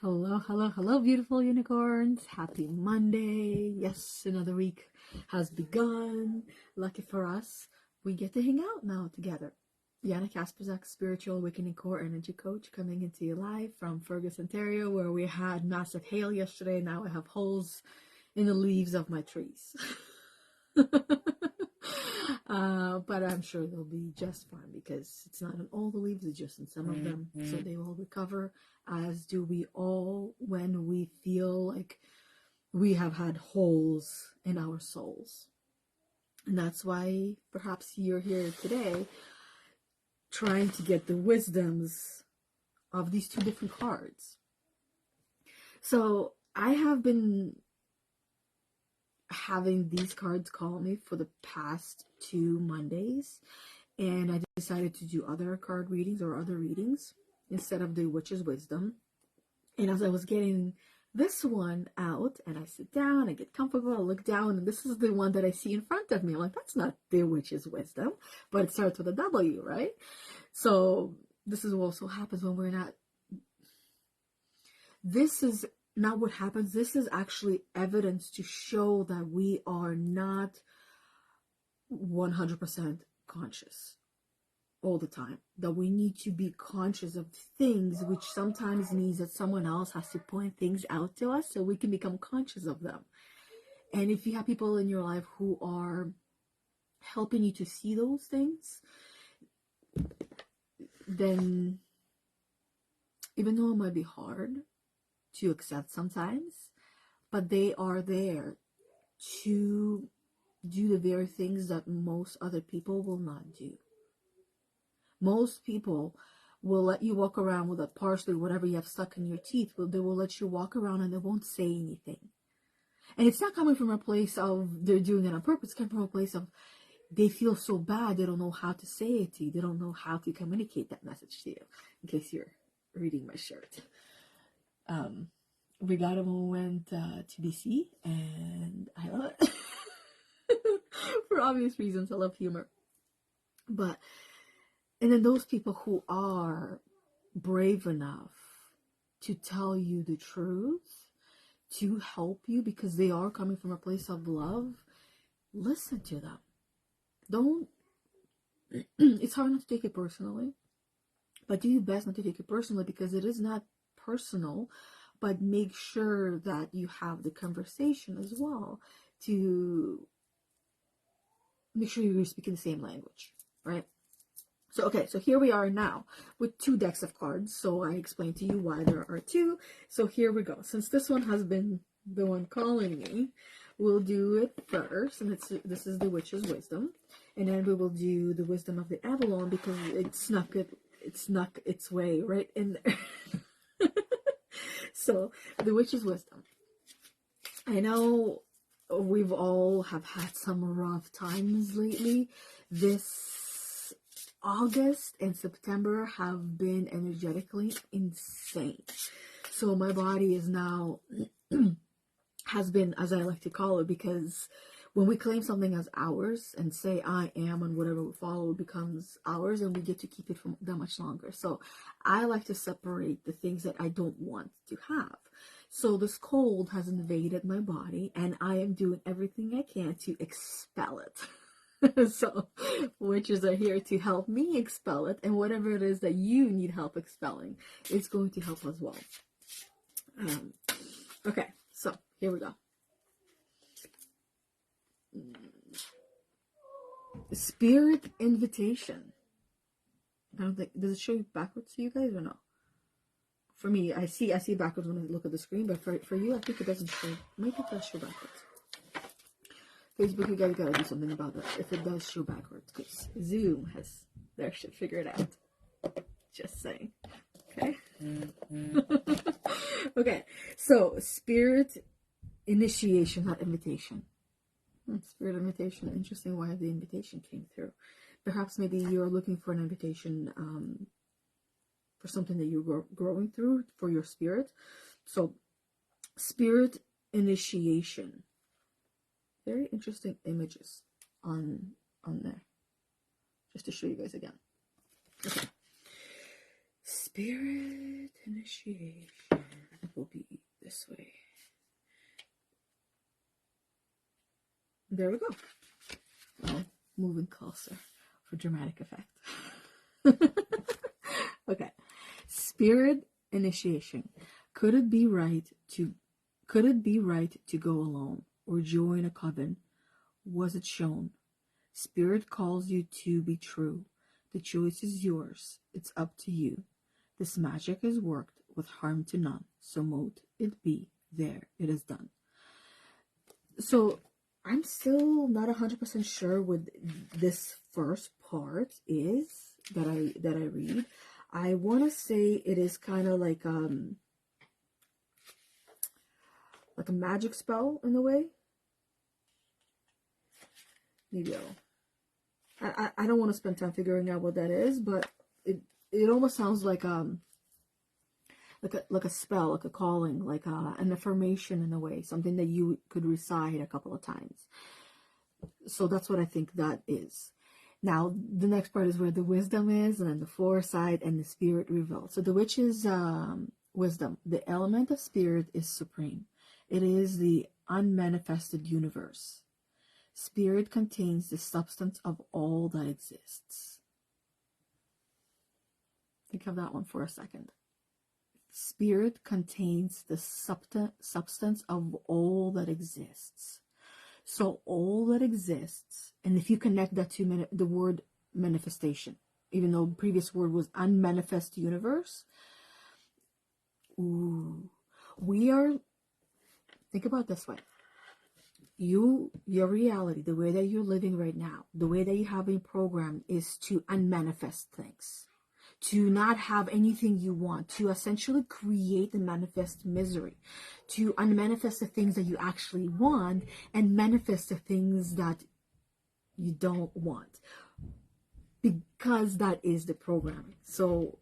Hello, hello, hello, beautiful unicorns. Happy Monday. Yes, another week has begun. Lucky for us, we get to hang out now together. Yana Kasperczak, Spiritual Awakening Core Energy Coach, coming into you live from Fergus, Ontario, where we had massive hail yesterday. Now I have holes in the leaves of my trees. But I'm sure they'll be just fine because it's not in all the leaves, it's just in some of them. So they will recover, as do we all when we feel like we have had holes in our souls. And that's why perhaps you're here today trying to get the wisdoms of these two different cards. So I have been having these cards call me for the past 2 Mondays, and I decided to do other card readings or other readings instead of the Witch's Wisdom. And as I was getting this one out, and I sit down, I get comfortable, I look down, and this is the one that I see in front of me. I'm like, that's not the Witch's Wisdom, but it starts with a W, right? So this is what also happens when we're not. This is not what happens. This is actually evidence to show that we are not 100% conscious all the time, that we need to be conscious of things, which sometimes means that someone else has to point things out to us so we can become conscious of them. And if you have people in your life who are helping you to see those things, then even though it might be hard to accept sometimes, but they are there to do the very things that most other people will not do. Most people will let you walk around with a parsley, whatever you have stuck in your teeth. They will let you walk around and they won't say anything. And it's not coming from a place of they're doing it on purpose. It's coming from a place of they feel so bad they don't know how to say it to you. They don't know how to communicate that message to you. In case you're reading my shirt. We got a moment to BC, and I love it. For obvious reasons, I love humor. And then those people who are brave enough to tell you the truth, to help you because they are coming from a place of love, listen to them. Don't, it's hard not to take it personally, but do your best not to take it personally because it is not personal. But make sure that you have the conversation as well to make sure you're speaking the same language, right? So, okay, so here we are now with 2 decks of cards. So I explained to you why there are 2. So here we go. Since this one has been the one calling me, we'll do it first. And this is the Witch's Wisdom. And then we will do the Wisdom of the Avalon because it snuck its way right in there. So, the Witch's Wisdom. I know we've all have had some rough times lately. This August and September have been energetically insane. So my body is now, has been, as I like to call it, because when we claim something as ours and say I am and whatever we follow becomes ours, and we get to keep it for that much longer. So I like to separate the things that I don't want to have. So this cold has invaded my body and I am doing everything I can to expel it. So witches are here to help me expel it, and whatever it is that you need help expelling, it's going to help as well. Okay, so here we go. Spirit invitation. I don't think, does it show you backwards to you guys or no? For me, I see backwards when I look at the screen, but for you, I think it doesn't show. Maybe it does show backwards. Facebook, you guys gotta do something about that if it does show backwards, because Zoom has their shit figured out. Just saying. Okay? Okay, so spirit initiation, not invitation. Spirit invitation. Interesting why the invitation came through. Perhaps maybe you're looking for an invitation for something that you're growing through for your spirit. So spirit initiation. Very interesting images on there. Just to show you guys again. Okay. Spirit initiation. will be this way. There we go. Well, moving closer for dramatic effect. Okay. Spirit initiation. Could it be right to go alone or join a coven? Was it shown? Spirit calls you to be true. The choice is yours. It's up to you. This magic has worked with harm to none. So mote it be. There, it is done. So I'm still not 100% sure what this first part is that I read. I want to say it is kind of like a magic spell in a way. Maybe I don't want to spend time figuring out what that is, but it almost sounds like a spell, like a calling, like an affirmation in a way, something that you could recite a couple of times. So that's what I think that is. Now, the next part is where the wisdom is, and then the foresight and the spirit revealed. So the witch's wisdom. The element of spirit is supreme. It is the unmanifested universe. Spirit contains the substance of all that exists. Think of that one for a second. Spirit contains the substance of all that exists. So all that exists, and if you connect that to the word manifestation, even though the previous word was unmanifest universe, we are, think about it this way. Your reality, the way that you're living right now, the way that you have been programmed is to unmanifest things. To not have anything you want, to essentially create and manifest misery, to unmanifest the things that you actually want and manifest the things that you don't want, because that is the programming. So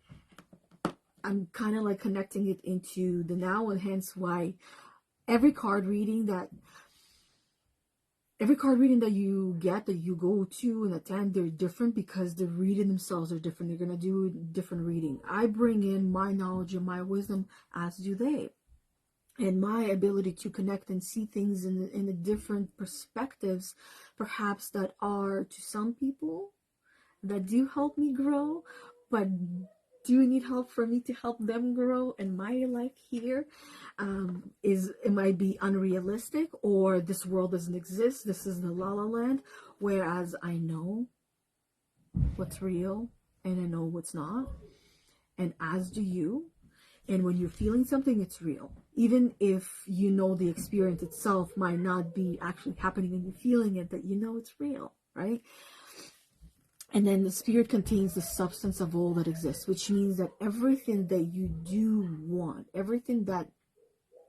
I'm kind of like connecting it into the now, and hence why every card reading that you get, that you go to and attend, they're different because the reading themselves are different. They're going to do different reading. I bring in my knowledge and my wisdom, as do they. And my ability to connect and see things in the different perspectives, perhaps that are, to some people, that do help me grow, but do need help for me to help them grow in my life here. It might be unrealistic, or this world doesn't exist, this is the la la land, whereas I know what's real and I know what's not, and as do you. And when you're feeling something, it's real, even if you know the experience itself might not be actually happening and you're feeling it, that you know it's real, right? And then the spirit contains the substance of all that exists, which means that everything that you do want, everything that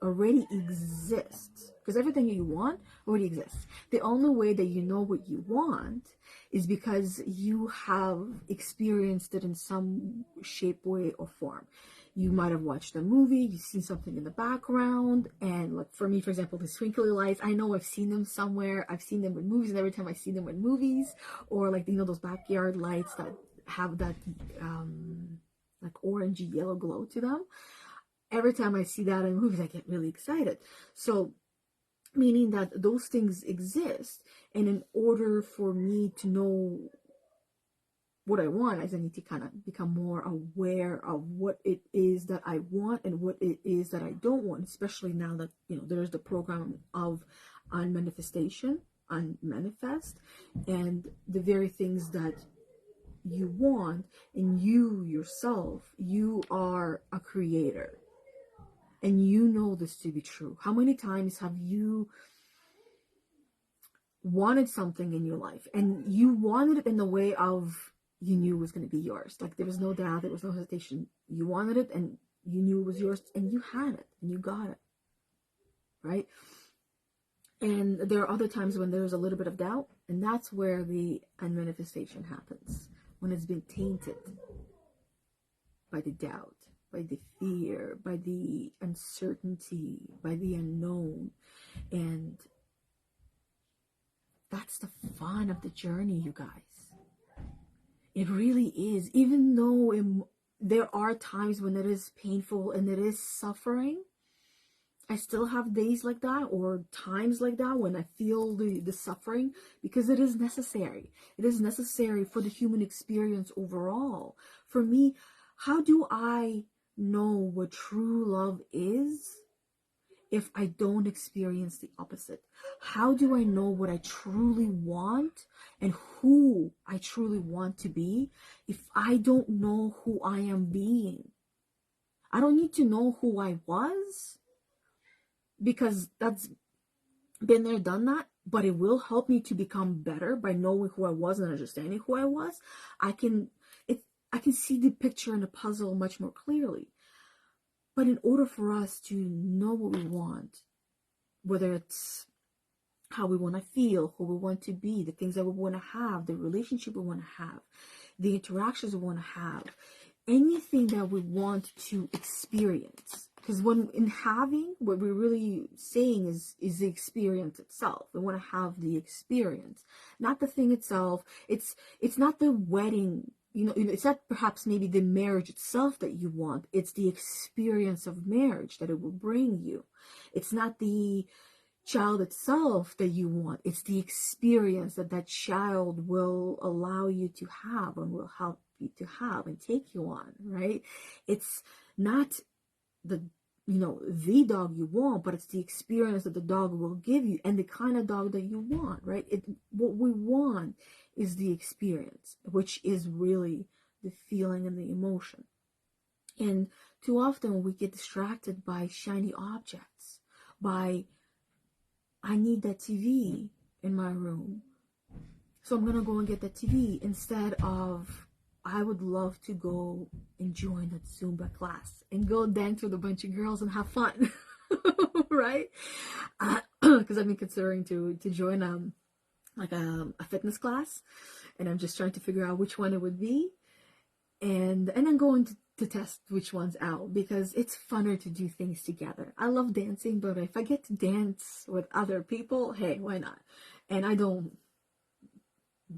already exists, because everything you want already exists. The only way that you know what you want is because you have experienced it in some shape, way, or form. You might have watched a movie, you've seen something in the background, and like for me, for example, the twinkly lights, I know I've seen them somewhere. I've seen them in movies, and every time I see them in movies, or like, you know, those backyard lights that have that like orangey yellow glow to them. Every time I see that in movies, I get really excited. So, meaning that those things exist, and in order for me to know what I want, I need to kind of become more aware of what it is that I want and what it is that I don't want, especially now that, you know, there's the program of unmanifestation, unmanifest, and the very things that you want, and you yourself, you are a creator. And you know this to be true. How many times have you wanted something in your life, and you wanted it in the way of, you knew it was going to be yours? Like, there was no doubt, there was no hesitation. You wanted it, and you knew it was yours, and you had it, and you got it, right? And there are other times when there's a little bit of doubt, and that's where the unmanifestation happens, when it's been tainted by the doubt, by the fear, by the uncertainty, by the unknown. And that's the fun of the journey, you guys. It really is. Even though there are times when it is painful and it is suffering, I still have days like that or times like that when I feel the suffering, because it is necessary. It is necessary for the human experience overall. For me, how do I know what true love is if I don't experience the opposite? How do I know what I truly want and who I truly want to be if I don't know who I am being? I don't need to know who I was, because that's been there, done that, but it will help me to become better by knowing who I was and understanding who I was. I can see the picture and the puzzle much more clearly. But in order for us to know what we want, whether it's how we want to feel, who we want to be, the things that we want to have, the relationship we want to have, the interactions we want to have, anything that we want to experience. Because when in having, what we're really saying is the experience itself. We want to have the experience, not the thing itself. It's not the wedding, it's not perhaps maybe the marriage itself that you want. It's the experience of marriage that it will bring you. It's not the child itself that you want. It's the experience that that child will allow you to have and will help you to have and take you on, right? It's not the the dog you want, but it's the experience that the dog will give you and the kind of dog that you want, right? What we want is the experience, which is really the feeling and the emotion. And too often we get distracted by shiny objects, by I need that TV in my room, so I'm gonna go and get that TV, instead of I would love to go and join that Zumba class and go dance with a bunch of girls and have fun, right? Because I've been considering to join a fitness class, and I'm just trying to figure out which one it would be, and then going to test which one's out, because it's funner to do things together. I love dancing, but if I get to dance with other people, hey, why not? And I don't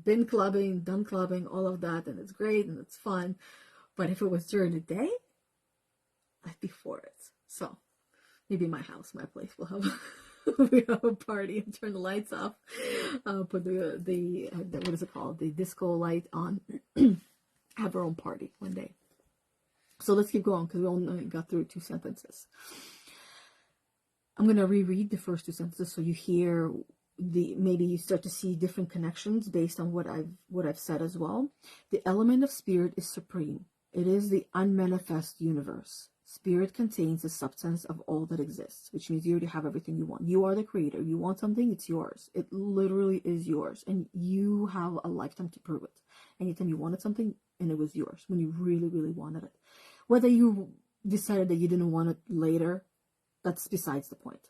been clubbing, done clubbing, all of that, and it's great and it's fun. But if it was during the day, I'd be for it. So maybe my house, my place, will have we have a party and turn the lights off, put the what is it called, the disco light on, have our own party one day. So let's keep going, because we only got through 2 sentences. I'm going to reread the first 2 sentences so you hear maybe you start to see different connections based on what I've said as well. The element of spirit is supreme. It is the unmanifest universe. Spirit contains the substance of all that exists, which means you already have everything you want. You are the creator. You want something, it's yours. It literally is yours, and you have a lifetime to prove it. Anytime you wanted something and it was yours, when you really, really wanted it. Whether you decided that you didn't want it later, that's besides the point.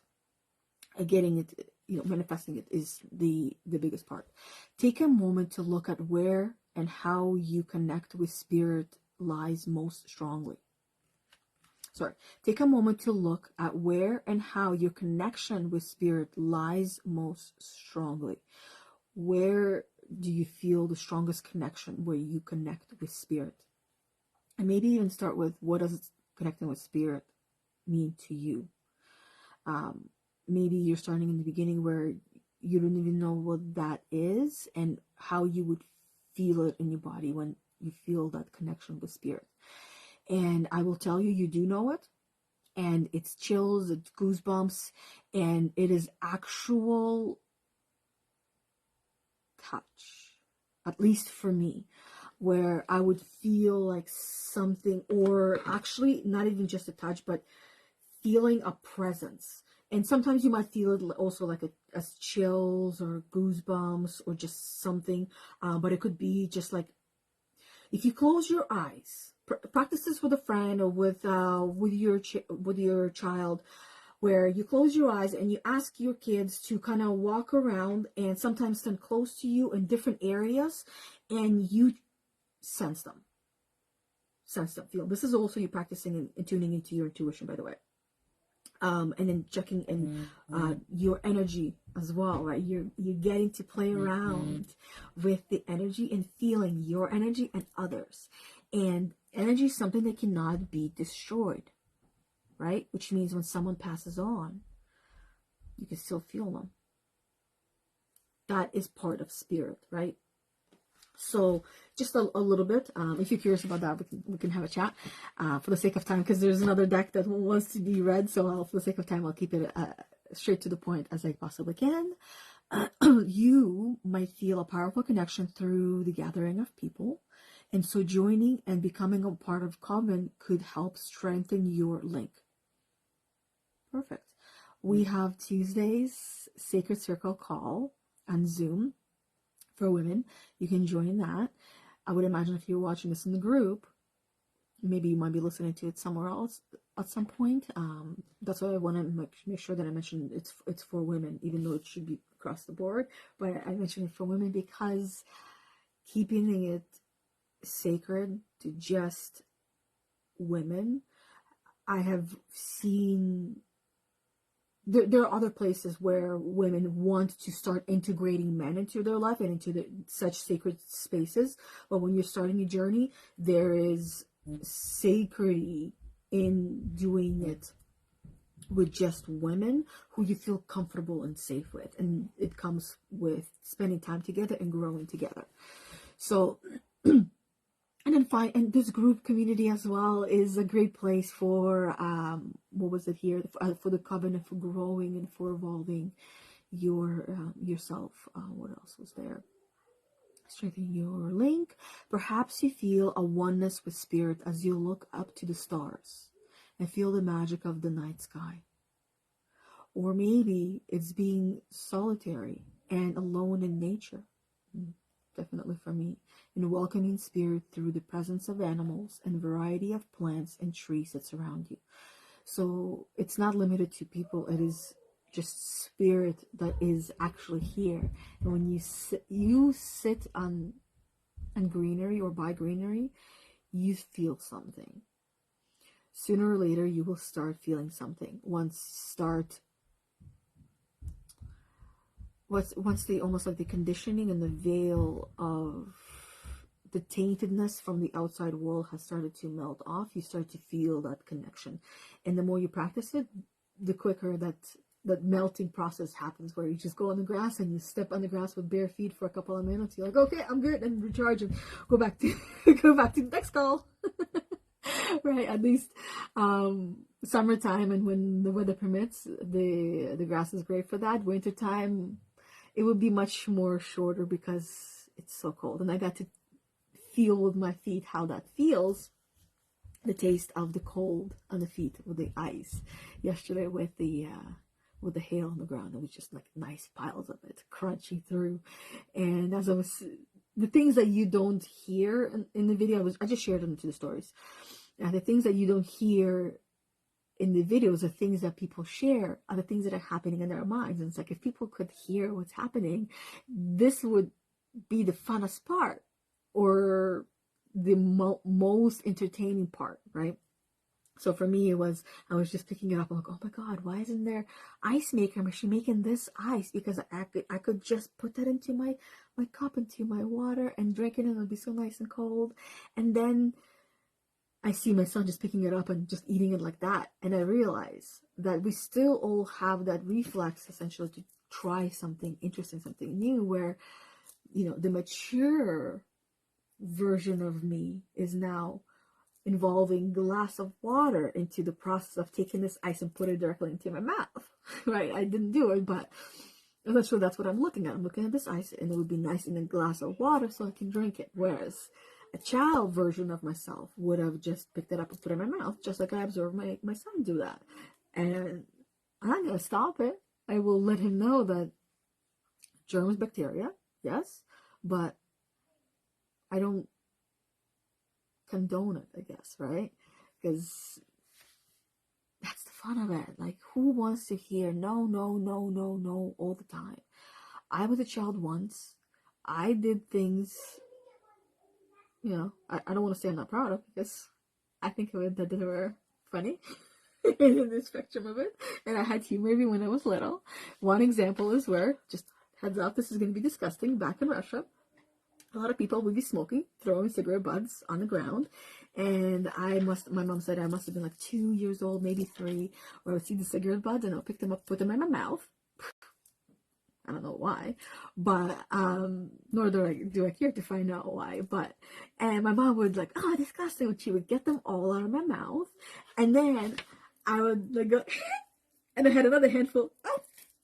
Getting it, manifesting it is the biggest part. Take a moment to look at where and how you connect with spirit lies most strongly. Take a moment to look at where and how your connection with spirit lies most strongly. Where do you feel the strongest connection, where you connect with spirit? And maybe even start with, what does connecting with spirit mean to you? Maybe you're starting in the beginning where you don't even know what that is and how you would feel it in your body when you feel that connection with spirit. And I will tell you, you do know it. And it's chills, it's goosebumps, and it is actual touch, at least for me, where I would feel like something, or actually not even just a touch, but feeling a presence. And sometimes you might feel it also like as chills or goosebumps or just something, but it could be just like, if you close your eyes, practice this with a friend or with your child, where you close your eyes and you ask your kids to kind of walk around and sometimes stand close to you in different areas, and you sense them, feel. This is also you practicing and tuning into your intuition, by the way. And then checking in your energy as well, right? You're getting to play around with the energy and feeling your energy and others. And energy is something that cannot be destroyed, right? Which means when someone passes on, you can still feel them. That is part of spirit, right? So just a little bit, if you're curious about that, we can have a chat for the sake of time, because there's another deck that wants to be read. So for the sake of time, I'll keep it straight to the point as I possibly can. You might feel a powerful connection through the gathering of people. And so joining and becoming a part of coven could help strengthen your link. Perfect. We have Tuesday's Sacred Circle call on Zoom for women. You can join that. I would imagine if you're watching this in the group, maybe you might be listening to it somewhere else at some point. That's why I want to make sure that I mention it's for women, even though it should be across the board. But I mention it for women because keeping it sacred to just women, I have seen there are other places where women want to start integrating men into their life and into such sacred spaces. But when you're starting a journey, there is sacredity in doing it with just women who you feel comfortable and safe with. And it comes with spending time together and growing together. So, and then and this group community as well is a great place for, what was it here? For the covenant, for growing and for evolving yourself. What else was there? Strengthen your link. Perhaps you feel a oneness with spirit as you look up to the stars and feel the magic of the night sky. Or maybe it's being solitary and alone in nature. Definitely for me. In welcoming spirit through the presence of animals and variety of plants and trees that surround you. So it's not limited to people. It is just spirit that is actually here. And when you sit on greenery or by greenery, you feel something. Sooner or later, you will start feeling something. Once the almost like the conditioning and the veil of the taintedness from the outside world has started to melt off, you start to feel that connection. And the more you practice it, the quicker that melting process happens, where you just go on the grass and you step on the grass with bare feet for a couple of minutes. You're like, okay, I'm good, and recharge and go back to the next call. Right, at least summertime and when the weather permits, the grass is great for that. Wintertime, it would be much more shorter because it's so cold. And I got to feel with my feet how that feels, the taste of the cold on the feet with the ice yesterday with the hail on the ground. It was just like nice piles of it crunching through. And as I was, the things that you don't hear in the video, I just shared them to the stories. And the things that you don't hear in the videos, the things that people share are the things that are happening in their minds. And it's like, if people could hear what's happening, this would be the funnest part, or the most entertaining part, right? So for me, I was just picking it up. I'm like, oh my God, why isn't there ice maker machine making this ice? Because I could just put that into my cup, into my water, and drink it, and it'll be so nice and cold. And then I see my son just picking it up and just eating it like that. And I realize that we still all have that reflex, essentially, to try something interesting, something new, where, the mature version of me is now involving glass of water into the process of taking this ice and put it directly into my mouth. Right? I didn't do it, but eventually that's what I'm looking at. I'm looking at this ice, and it would be nice in a glass of water so I can drink it. Whereas a child version of myself would have just picked it up and put it in my mouth, just like I observed my son do that. And I'm not going to stop it. I will let him know that germs, bacteria, yes, but I don't condone it, I guess, right? Because that's the fun of it. Like, who wants to hear no, no, no, no, no all the time? I was a child once. I did things, I don't want to say I'm not proud of, because I think of it that they were funny in the spectrum of it. And I had humor even when I was little. One example is where, just heads up, this is going to be disgusting, back in Russia, a lot of people would be smoking, throwing cigarette butts on the ground, And my mom said I must have been like 2 years old, maybe 3, where I would see the cigarette butts and I'll pick them up, put them in my mouth. I don't know why, but nor do I care to find out why. But and my mom would like, oh, disgusting. And she would get them all out of my mouth, and then I would like go, and I had another handful, oh,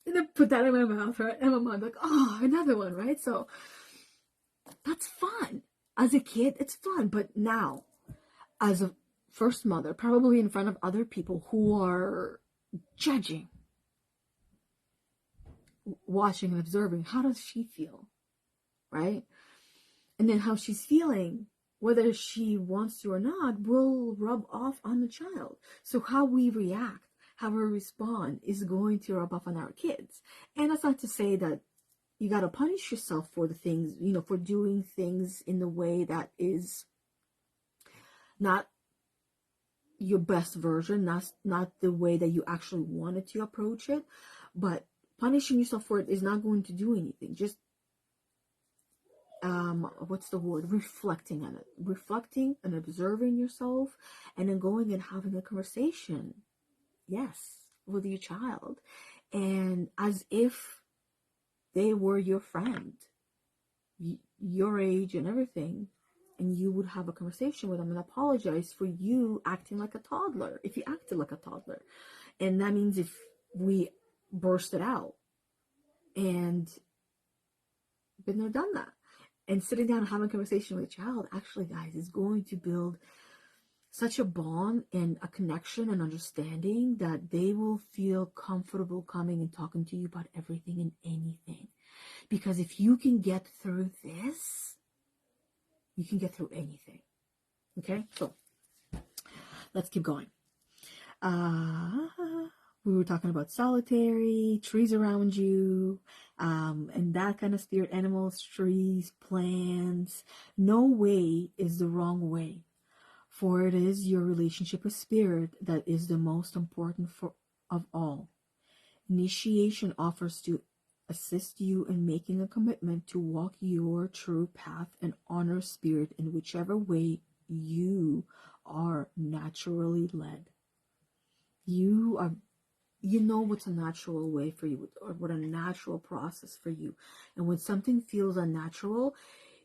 and then put that in my mouth, right? And my mom like, oh, another one, right? So that's fun. As a kid, it's fun, but now, as a first mother, probably in front of other people who are judging, watching and observing, how does she feel, right? And then how she's feeling, whether she wants to or not, will rub off on the child. So how we react, how we respond is going to rub off on our kids. And that's not to say that you got to punish yourself for the things, for doing things in the way that is not your best version, not the way that you actually wanted to approach it. But punishing yourself for it is not going to do anything. Just what's the word? Reflecting on it. Reflecting and observing yourself, and then going and having a conversation, yes, with your child. And as if they were your friend, your age and everything, and you would have a conversation with them and apologize for you acting like a toddler, if you acted like a toddler. And that means if we burst it out, and been there, done that. And sitting down and having a conversation with a child, actually, guys, is going to build such a bond and a connection and understanding that they will feel comfortable coming and talking to you about everything and anything. Because if you can get through this, you can get through anything. Okay? So, let's keep going. We were talking about solitary, trees around you, and that kind of spirit, animals, trees, plants. No way is the wrong way, for it is your relationship with spirit that is the most important of all. Initiation offers to assist you in making a commitment to walk your true path and honor spirit in whichever way you are naturally led. You know what's a natural way for you, or what a natural process for you. And when something feels unnatural,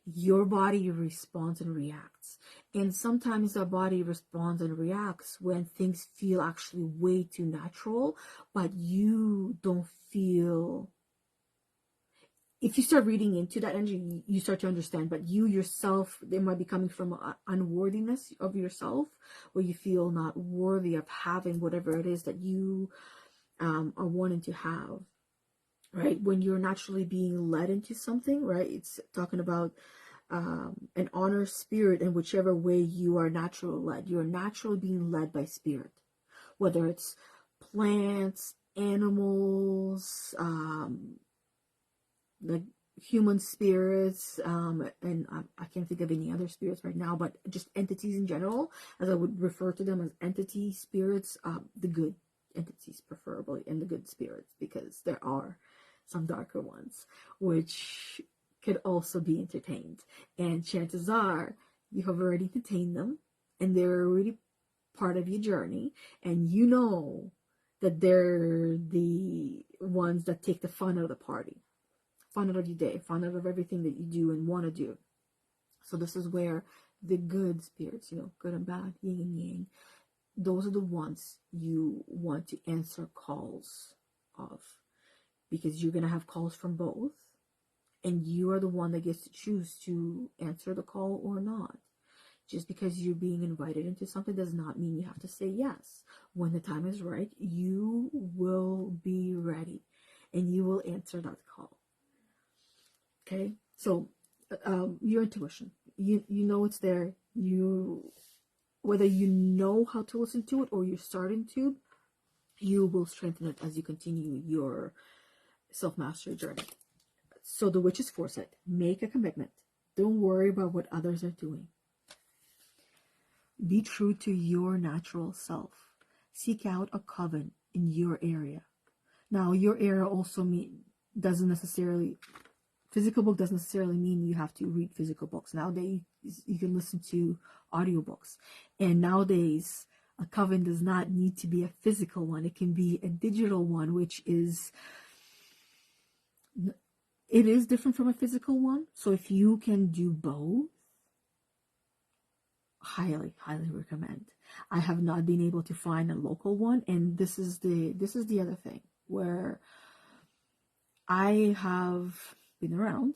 your body responds and reacts. And sometimes our body responds and reacts when things feel actually way too natural, but you don't feel. If you start reading into that energy, you start to understand, but you yourself, they might be coming from unworthiness of yourself, where you feel not worthy of having whatever it is that you are wanting to have, right? When you're naturally being led into something, right? It's talking about an honor spirit in whichever way you are naturally led. You're naturally being led by spirit, whether it's plants, animals, like human spirits, and I can't think of any other spirits right now, but just entities in general, as I would refer to them as entity spirits, the good entities preferably, and the good spirits, because there are some darker ones which could also be entertained, and chances are you have already entertained them and they're already part of your journey, and you know that they're the ones that take the fun out of the party, fun out of your day, fun out of everything that you do and want to do. So this is where the good spirits, good and bad, yin and yang, those are the ones you want to answer calls of, because you're going to have calls from both, and you are the one that gets to choose to answer the call or not. Just because you're being invited into something does not mean you have to say yes. When the time is right, you will be ready and you will answer that call. Okay? So, your intuition, you know it's there. Whether you know how to listen to it or you're starting to, you will strengthen it as you continue your self-mastery journey. So the witch's foresight, make a commitment. Don't worry about what others are doing. Be true to your natural self. Seek out a coven in your area. Now, your area also doesn't necessarily Physical book doesn't necessarily mean you have to read physical books. Nowadays, you can listen to audiobooks. And nowadays, a coven does not need to be a physical one. It can be a digital one, which is, it is different from a physical one. So if you can do both, highly, highly recommend. I have not been able to find a local one. And this is the other thing where I have been around,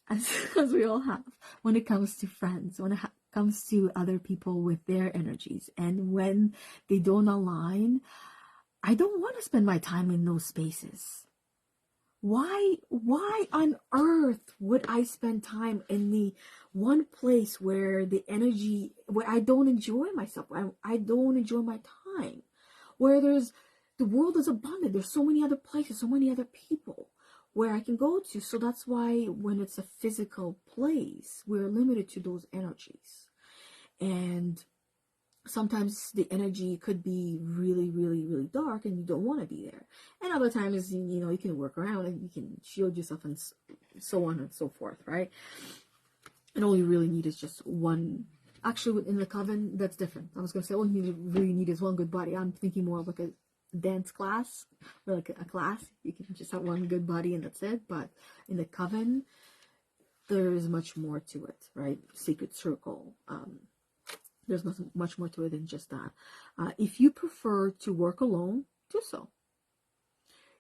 as we all have, when it comes to friends, when it comes to other people with their energies, and when they don't align, I don't want to spend my time in those spaces. Why on earth would I spend time in the one place where the energy, where I don't enjoy myself, I don't enjoy my time, where the world is abundant, there's so many other places, so many other people where I can go to. So that's why when it's a physical place, we're limited to those energies. And sometimes the energy could be really, really, really dark and you don't want to be there. And other times, you can work around and you can shield yourself and so on and so forth, right? And all you really need is just one. Actually, in the coven, that's different. I was going to say all you really need is one good body. I'm thinking more of like a dance class, or like a class. You can just have one good body and that's it. But in the coven, there's much more to it, right? Sacred circle. There's much more to it than just that. If you prefer to work alone, do so.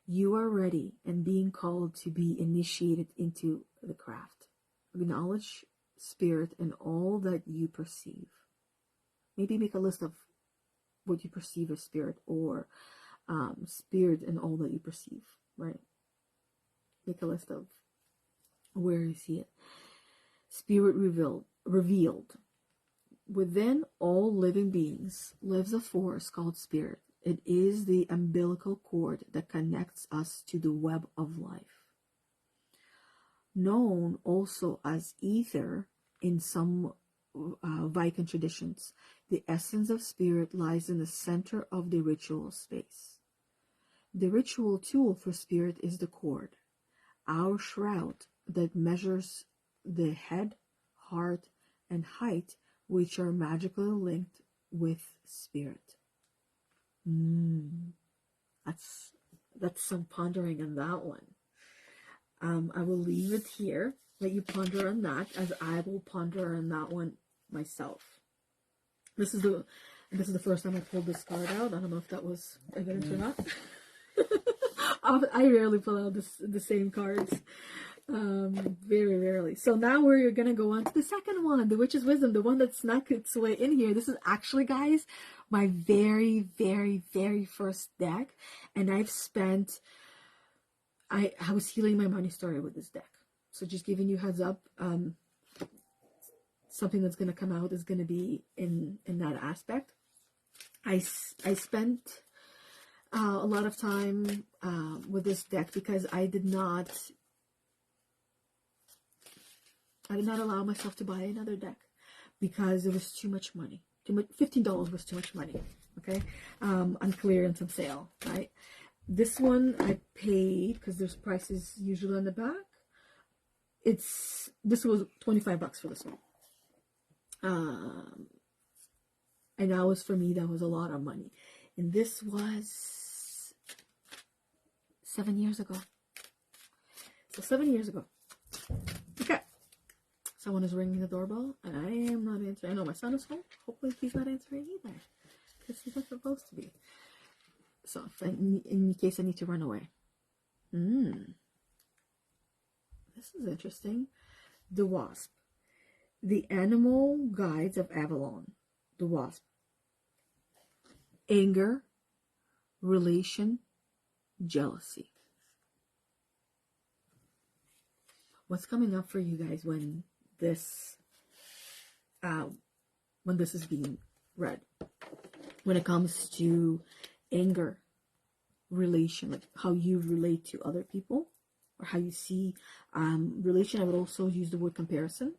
You are ready and being called to be initiated into the craft. Acknowledge spirit and all that you perceive. Maybe make a list of what you perceive as spirit, or spirit and all that you perceive, right? Make a list of where you see it. Spirit revealed. Within all living beings lives a force called spirit. It is the umbilical cord that connects us to the web of life. Known also as ether in some Viking traditions, the essence of spirit lies in the center of the ritual space. The ritual tool for spirit is the cord, our shroud that measures the head, heart, and height, which are magically linked with spirit. That's some pondering on that one. I will leave it here. Let you ponder on that, as I will ponder on that one myself. This is the first time I pulled this card out. I don't know if that was evidence or not. I rarely pull out the same cards. Very rarely. So now we're gonna go on to the second one, the Witch's Wisdom, the one that snuck its way in here. This is actually, guys, my very, very, very first deck, and I was healing my money story with this deck. So just giving you heads up, something that's gonna come out is gonna be in that aspect. I spent a lot of time with this deck because I did not allow myself to buy another deck because it was too much money. $15 was too much money. Okay, on clearance and sale, right? This one I paid because there's prices usually on the back. This was $25 for this one. And that was, for me, that was a lot of money. And this was 7 years ago. So 7 years ago. Okay. Someone is ringing the doorbell, and I am not answering. I know my son is home. Hopefully he's not answering either, because he's not supposed to be. So, in case I need to run away. This is interesting. The Wasp. The animal guides of Avalon. The Wasp. Anger, relation, jealousy. What's coming up for you guys when this is being read? When it comes to anger, relation, like how you relate to other people, or how you see relation. I would also use the word comparison,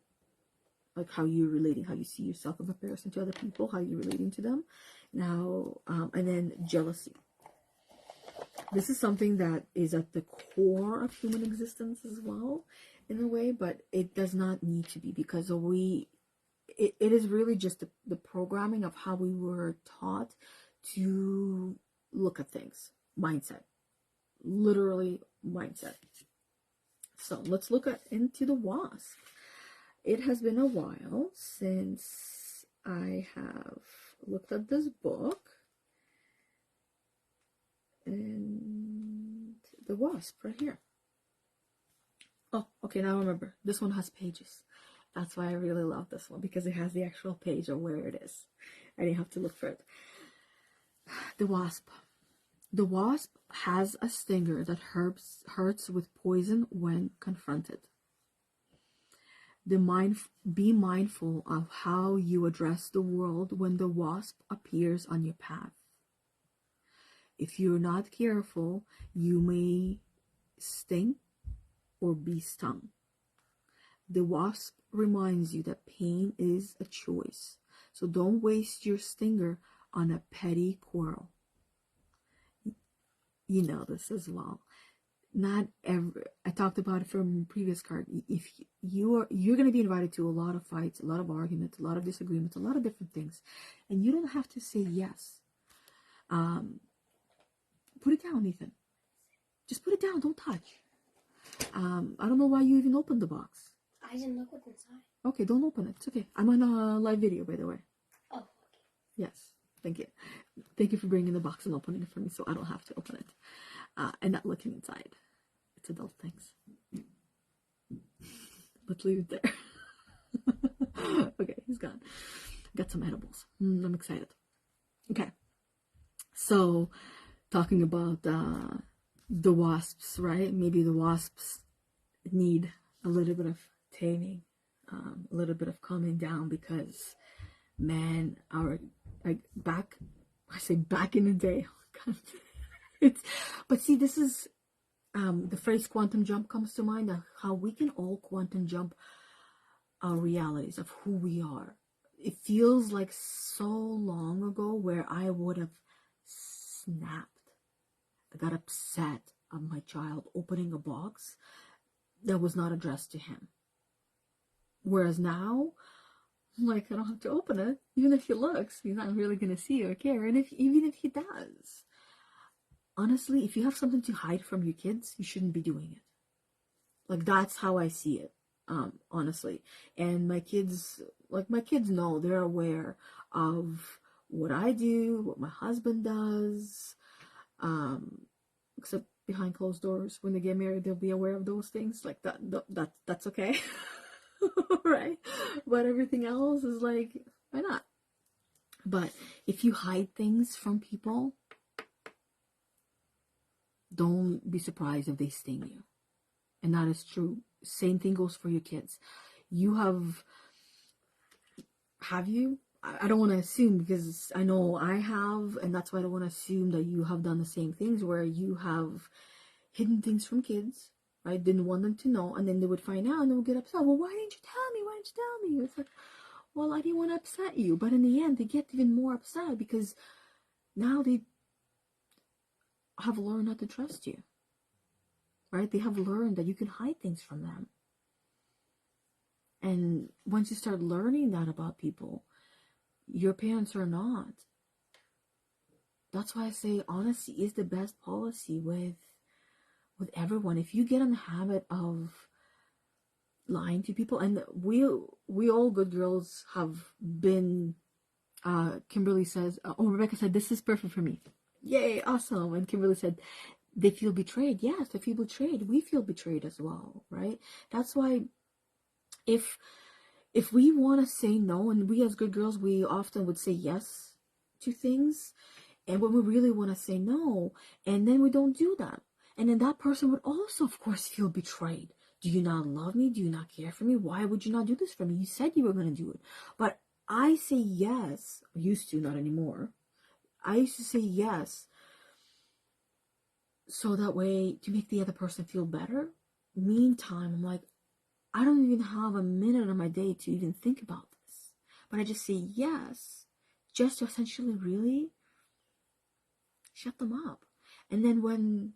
like how you're relating, how you see yourself in comparison to other people, how you're relating to them. Now, and then jealousy. This is something that is at the core of human existence as well. in a way, but it does not need to be, because it is really just the programming of how we were taught to look at things. Mindset. Literally mindset. So let's look into the Wasp. It has been a while since I have looked at this book. And the Wasp right here. Oh, okay, now I remember. This one has pages. That's why I really love this one, because it has the actual page of where it is. I didn't have to look for it. The Wasp. The Wasp has a stinger that hurts with poison when confronted. Be mindful of how you address the world when the Wasp appears on your path. If you're not careful, you may sting or be stung. The Wasp reminds you that pain is a choice, so don't waste your stinger on a petty quarrel. You know this as well. Not every, I talked about it from previous card. If you're going to be invited to a lot of fights, a lot of arguments, a lot of disagreements, a lot of different things, and you don't have to say yes. Put it down, Ethan. Just put it down. Don't touch. I don't know why you even opened the box. I didn't look what's inside. Okay, don't open it. It's okay. I'm on a live video, by the way. Oh, okay. Yes. Thank you. Thank you for bringing the box and opening it for me, so I don't have to open it. And not looking inside. It's adult things. Let's leave it there. Okay, he's gone. Got some edibles. I'm excited. Okay. So, talking about the wasps, right? Maybe the wasps need a little bit of taming, a little bit of calming down, because, man, back in the day, oh God, but see, this is, the phrase quantum jump comes to mind, of how we can all quantum jump our realities of who we are. It feels like so long ago where I would have snapped. I got upset of my child opening a box that was not addressed to him. Whereas now, like, I don't have to open it. Even if he looks, he's not really going to see or care. And even if he does, honestly, if you have something to hide from your kids, you shouldn't be doing it. Like, that's how I see it, honestly. And my kids know, they're aware of what I do, what my husband does, except behind closed doors. When they get married, they'll be aware of those things. Like, that's okay. Right? But everything else is like, why not? But if you hide things from people, don't be surprised if they sting you. And that is true. Same thing goes for your kids. You have you? I don't want to assume, because I know I have, and that's why I don't want to assume that you have done the same things, where you have hidden things from kids, right? Didn't want them to know, and then they would find out and they would get upset. Well, why didn't you tell me? Why didn't you tell me? It's like, well, I didn't want to upset you. But in the end, they get even more upset, because now they have learned not to trust you, right? They have learned that you can hide things from them. And once you start learning that about people, your parents are not. That's why I say honesty is the best policy with everyone. If you get in the habit of lying to people, and we all good girls have been, Kimberly says, Rebecca said, this is perfect for me. Yay, awesome. And Kimberly said, they feel betrayed. Yes, they feel betrayed. We feel betrayed as well, right? That's why if we want to say no, and we as good girls, we often would say yes to things, and when we really want to say no, and then we don't do that, and then that person would also, of course, feel betrayed. Do you not love me? Do you not care for me? Why would you not do this for me? You said you were going to do it. But I say yes. I used to, not anymore. I used to say yes, so that way, to make the other person feel better. Meantime, I'm like, I don't even have a minute of my day to even think about this. But I just say yes, just to essentially really shut them up. And then when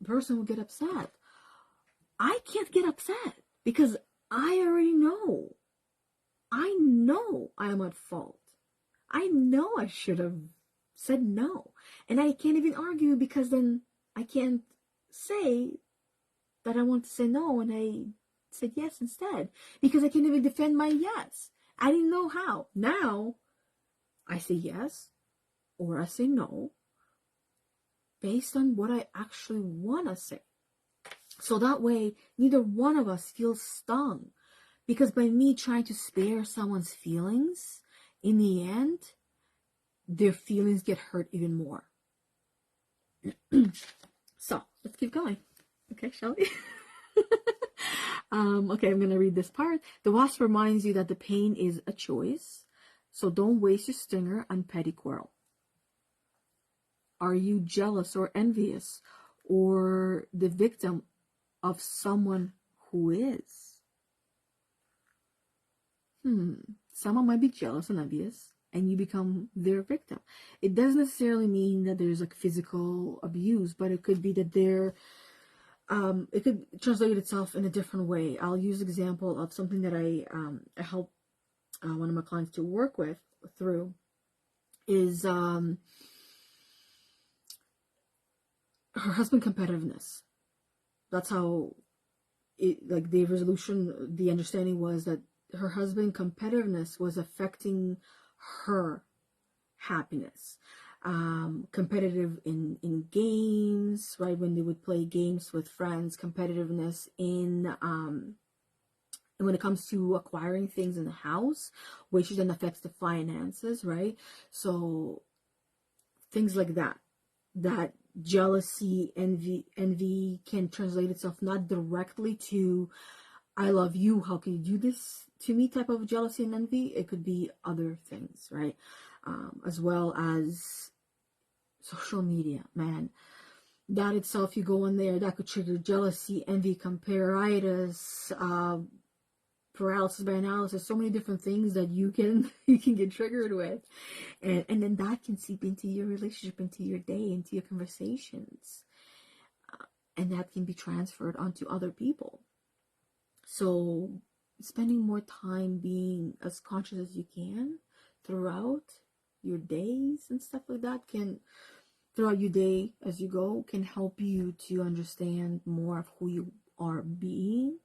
the person will get upset, I can't get upset because I already know. I know I am at fault. I know I should have said no. And I can't even argue because then I can't say that I want to say no and I said yes instead. Because I can't even defend my yes. I didn't know how. Now, I say yes or I say no based on what I actually want to say. So that way, neither one of us feels stung. Because by me trying to spare someone's feelings, in the end, their feelings get hurt even more. So, let's keep going. Okay, shall we? Okay, I'm going to read this part. The Wasp reminds you that the pain is a choice. So don't waste your stinger on petty quarrel. Are you jealous or envious or the victim of someone who is? Someone might be jealous and envious, and you become their victim. It doesn't necessarily mean that there's like physical abuse, but it could be that it could translate itself in a different way. I'll use an example of something that I help one of my clients to work through is her husband competitiveness. That's how like the resolution, the understanding was that her husband competitiveness was affecting her happiness. Competitive in games, right? When they would play games with friends, competitiveness in when it comes to acquiring things in the house, which then affects the finances, right? So things like that jealousy, envy can translate itself not directly to I love you, how can you do this to me type of jealousy and envy. It could be other things, right? As well as social media, man. That itself, you go in there, that could trigger jealousy, envy, comparatitis, paralysis by analysis, so many different things that you can get triggered with. And then that can seep into your relationship, into your day, into your conversations. And that can be transferred onto other people. So spending more time being as conscious as you can throughout your days and stuff like that throughout your day as you go, can help you to understand more of who you are being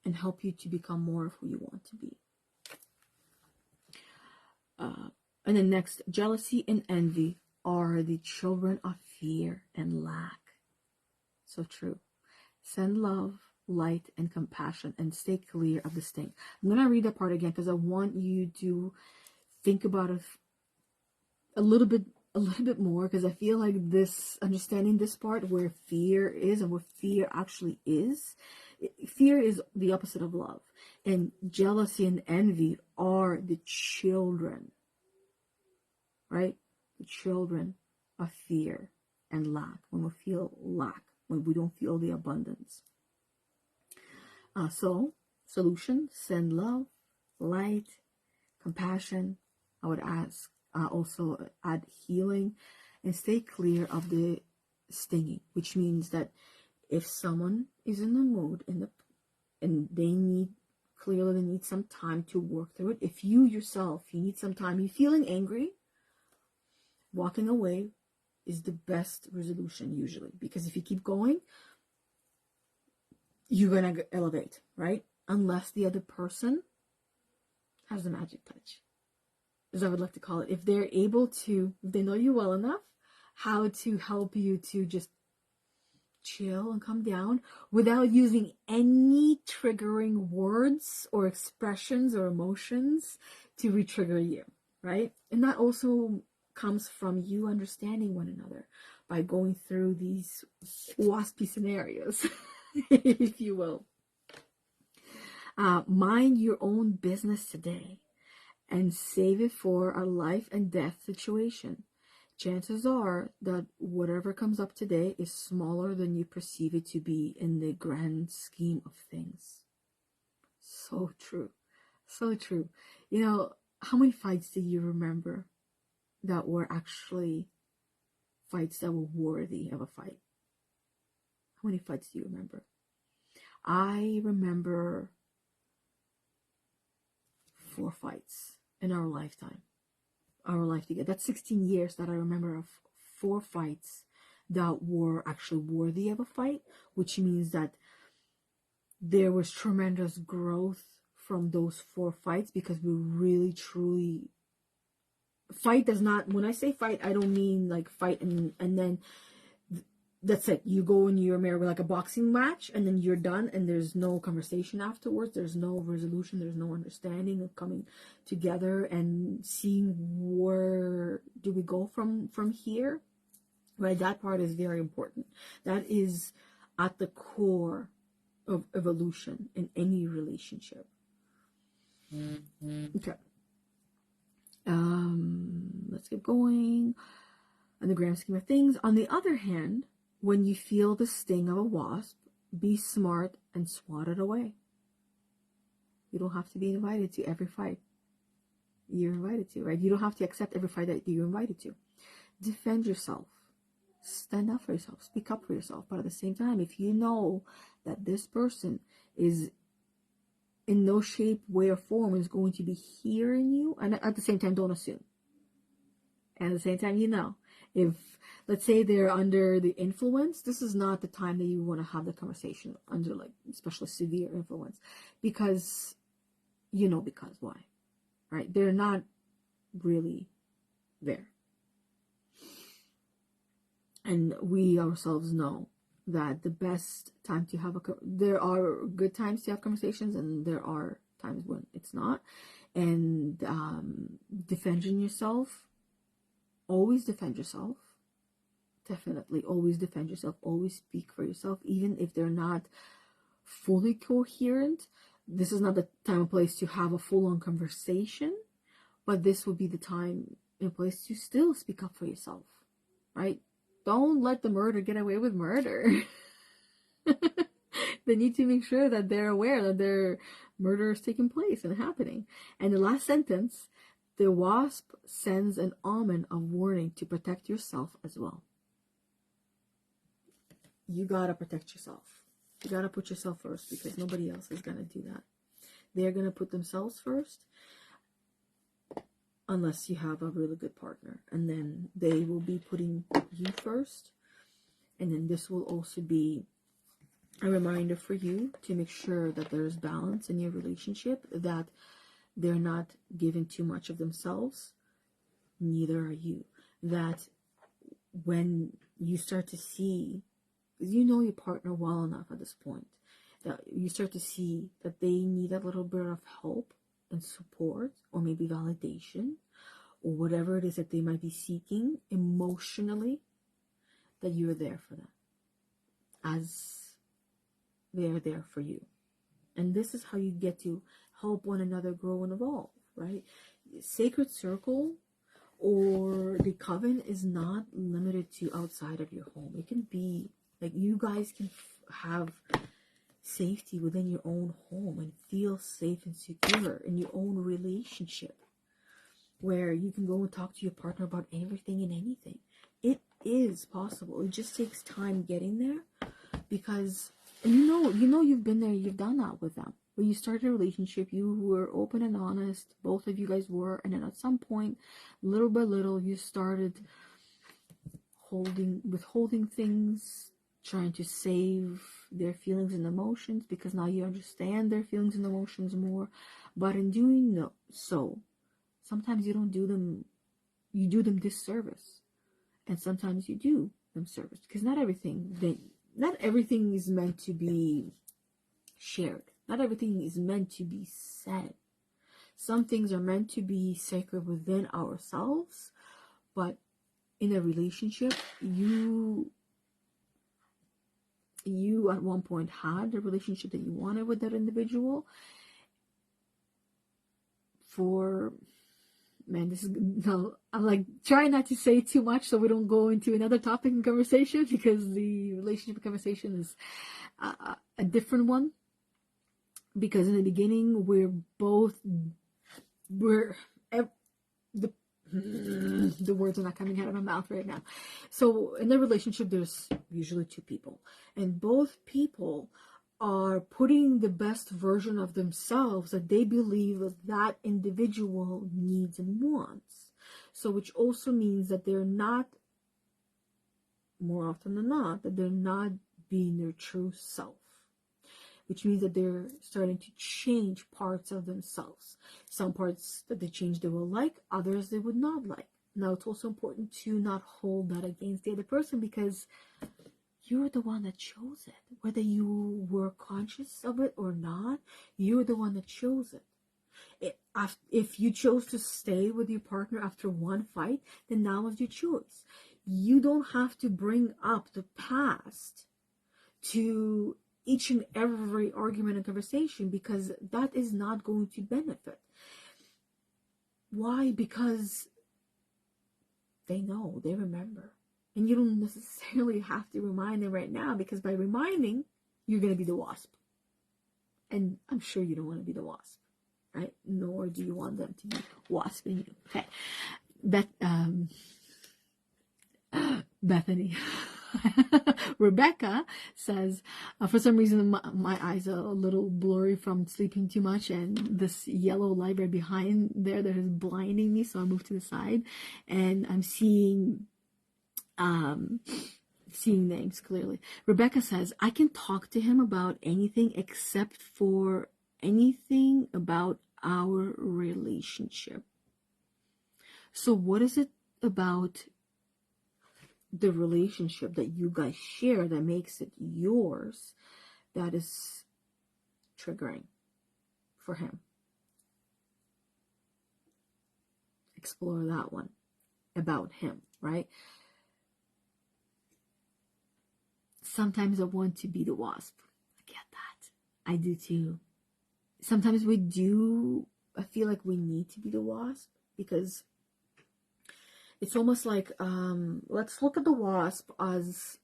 and help you to become more of who you want to be. And then next, jealousy and envy are the children of fear and lack. So true. Send love, light, and compassion, and stay clear of the sting. I'm going to read that part again because I want you to think about it a little bit more, because I feel like understanding this part where fear is and what fear actually is. Fear is the opposite of love, and jealousy and envy are the children, right? The children of fear and lack. When we feel lack, when we don't feel the abundance. So, solution, send love, light, compassion. I would also add healing, and stay clear of the stinging, which means that if someone is in the mood and they need some time to work through it. If you yourself, you need some time, you're feeling angry, walking away is the best resolution usually, because if you keep going, you're gonna elevate, right? Unless the other person has the magic touch, as I would like to call it. If they're able to, if they know you well enough, how to help you to just chill and come down without using any triggering words or expressions or emotions to re-trigger you, right? And that also comes from you understanding one another by going through these waspy scenarios, if you will. Mind your own business today and save it for a life and death situation. Chances are that whatever comes up today is smaller than you perceive it to be in the grand scheme of things. So true. So true. You know, how many fights do you remember that were actually fights that were worthy of a fight? How many fights do you remember? I remember 4 fights in our lifetime. Our life together. That's 16 years that I remember of 4 fights that were actually worthy of a fight, which means that there was tremendous growth from those 4 fights, because we really truly fight does not, when I say fight, I don't mean like fight and then that's it. You go and you're married with like a boxing match and then you're done and there's no conversation afterwards. There's no resolution. There's no understanding of coming together and seeing where do we go from here, right? That part is very important. That is at the core of evolution in any relationship. Okay. Let's get going. In the grand scheme of things, on the other hand, when you feel the sting of a wasp, be smart and swat it away. You don't have to be invited to every fight you're invited to, right? You don't have to accept every fight that you're invited to. Defend yourself. Stand up for yourself. Speak up for yourself. But at the same time, if you know that this person is in no shape, way, or form is going to be hearing you, and at the same time, don't assume. And at the same time, you know, if, let's say they're under the influence, this is not the time that you want to have the conversation under, like, especially severe influence. Because, because why? Right? They're not really there. And we ourselves know that the best time to have there are good times to have conversations and there are times when it's not. And defending yourself, always defend yourself. Definitely always defend yourself. Always speak for yourself, even if they're not fully coherent. This is not the time and place to have a full-on conversation, but this would be the time and place to still speak up for yourself, right? Don't let the murder get away with murder. They need to make sure that they're aware that their murder is taking place and happening. And the last sentence, the wasp sends an omen of warning to protect yourself as well. You gotta protect yourself. You gotta put yourself first, because nobody else is gonna do that. They're gonna put themselves first, unless you have a really good partner, and then they will be putting you first. And then this will also be a reminder for you to make sure that there's balance in your relationship, that they're not giving too much of themselves, neither are you. That when you start to see, you know your partner well enough at this point, that you start to see that they need a little bit of help and support, or maybe validation, or whatever it is that they might be seeking emotionally, that you're there for them as they are there for you. And this is how you get to help one another grow and evolve, right? Sacred circle or the coven is not limited to outside of your home. It can be like you guys can have safety within your own home and feel safe and secure in your own relationship, where you can go and talk to your partner about everything and anything. It is possible. It just takes time getting there, because you know you've been there, you've done that with them. When you started a relationship, you were open and honest, both of you guys were, and then at some point, little by little, you started withholding things, trying to save their feelings and emotions, because now you understand their feelings and emotions more. But in doing so, sometimes you do them disservice, and sometimes you do them service, because not everything is meant to be shared. Not everything is meant to be said. Some things are meant to be sacred within ourselves, but in a relationship, you at one point had the relationship that you wanted with that individual. This is no. I'm like trying not to say too much so we don't go into another topic in conversation, because the relationship conversation is a different one. Because in the beginning, the The words are not coming out of my mouth right now. So in the relationship, there's usually two people, and both people are putting the best version of themselves that they believe that individual needs and wants. So which also means that they're not, more often than not, that they're not being their true self, which means that they're starting to change parts of themselves. Some parts that they change they will like, others they would not like. Now, it's also important to not hold that against the other person, because you're the one that chose it. Whether you were conscious of it or not, you're the one that chose it. If you chose to stay with your partner after one fight, then that was your choice. You don't have to bring up the past to each and every argument and conversation, because that is not going to benefit. Why? Because they know, they remember. And you don't necessarily have to remind them right now, because by reminding, you're going to be the wasp. And I'm sure you don't want to be the wasp, right? Nor do you want them to be wasping you. Okay. Bethany. Rebecca says, for some reason my eyes are a little blurry from sleeping too much, and this yellow light right behind there that is blinding me, so I moved to the side and I'm seeing names clearly. Rebecca says, I can talk to him about anything except for anything about our relationship. So what is it about the relationship that you guys share that makes it yours that is triggering for him? Explore that one about him, right? Sometimes I want to be the wasp. I get that. I do too. Sometimes I feel like we need to be the wasp, because it's almost like, let's look at the wasp as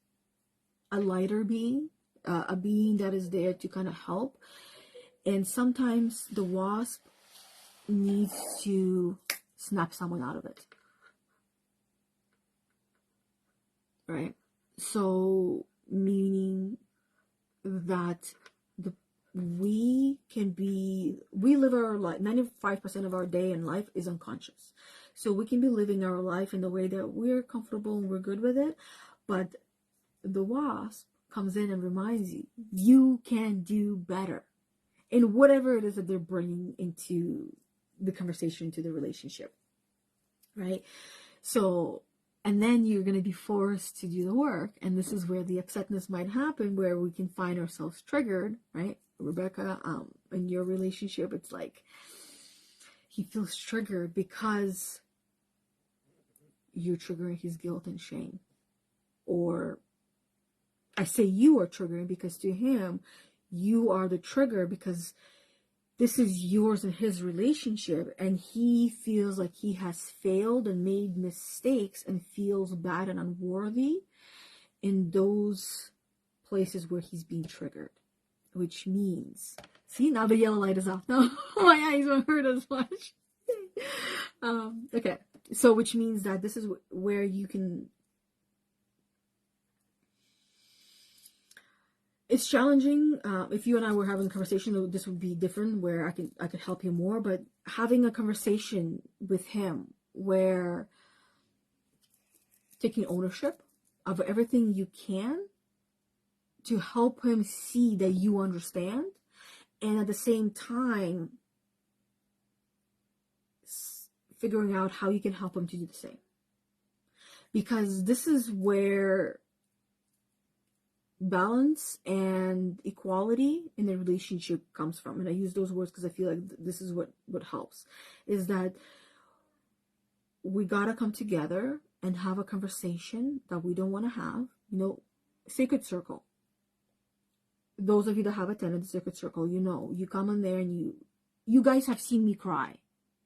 a lighter being, a being that is there to kind of help. And sometimes the wasp needs to snap someone out of it, right? So, meaning that we live our life, 95% of our day in life is unconscious. So we can be living our life in the way that we're comfortable and we're good with it, but the wasp comes in and reminds you, you can do better in whatever it is that they're bringing into the conversation, to the relationship, right? So, and then you're going to be forced to do the work, and this is where the upsetness might happen, where we can find ourselves triggered, right? Rebecca, in your relationship, it's like he feels triggered because you're triggering his guilt and shame. Or I say you are triggering because to him, you are the trigger, because this is yours and his relationship, and he feels like he has failed and made mistakes and feels bad and unworthy in those places where he's being triggered. Which means, see, now the yellow light is off. No, my eyes won't hurt as much. Okay, so which means that this is where you can. It's challenging. If you and I were having a conversation, this would be different, where I could help you more. But having a conversation with him, where taking ownership of everything you can to help him see that you understand, and at the same time figuring out how you can help him to do the same. Because this is where balance and equality in the relationship comes from. And I use those words because I feel like this is what helps, is that we gotta come together and have a conversation that we don't want to have. Sacred circle. Those of you that have attended the Sacred Circle, you come in there and you guys have seen me cry.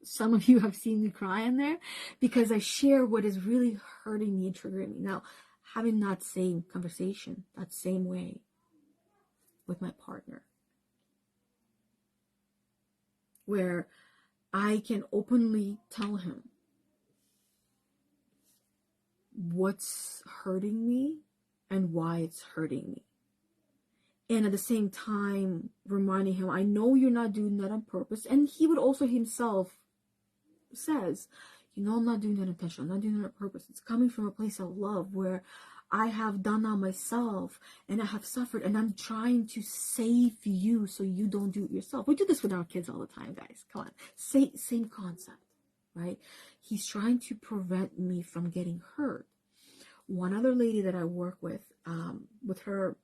Some of you have seen me cry in there because I share what is really hurting me and triggering me. Now, having that same conversation, that same way with my partner, where I can openly tell him what's hurting me and why it's hurting me. And at the same time, reminding him, I know you're not doing that on purpose. And he would also himself says, I'm not doing that intentionally. I'm not doing that on purpose. It's coming from a place of love where I have done that myself and I have suffered and I'm trying to save you so you don't do it yourself. We do this with our kids all the time, guys. Come on. Same concept, right? He's trying to prevent me from getting hurt. One other lady that I work with her,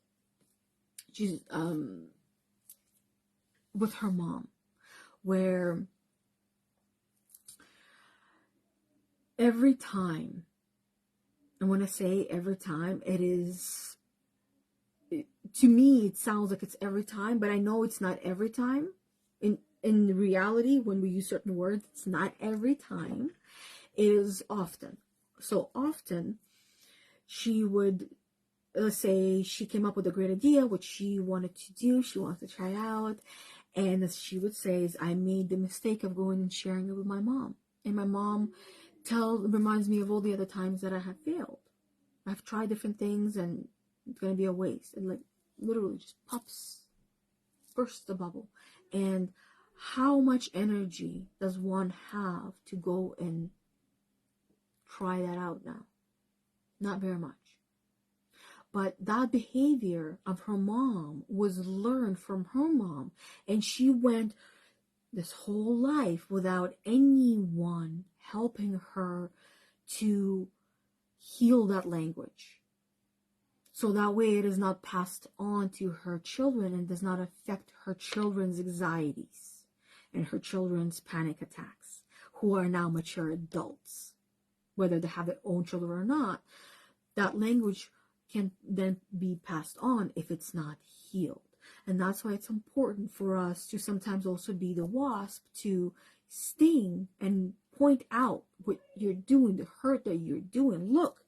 she's with her mom, where every time, and when I say every time, to me, it sounds like it's every time, but I know it's not every time. In reality, when we use certain words, it's not every time. It is often. So often, she would, let's say she came up with a great idea, which she wanted to do, she wanted to try out, and as she would say, is I made the mistake of going and sharing it with my mom. And my mom reminds me of all the other times that I have failed. I've tried different things and it's going to be a waste. And like literally just bursts the bubble. And how much energy does one have to go and try that out now? Not very much. But that behavior of her mom was learned from her mom. And she went this whole life without anyone helping her to heal that language. So that way it is not passed on to her children and does not affect her children's anxieties and her children's panic attacks, who are now mature adults. Whether they have their own children or not, that language can then be passed on if it's not healed. And that's why it's important for us to sometimes also be the wasp to sting and point out what you're doing, the hurt that you're doing. Look,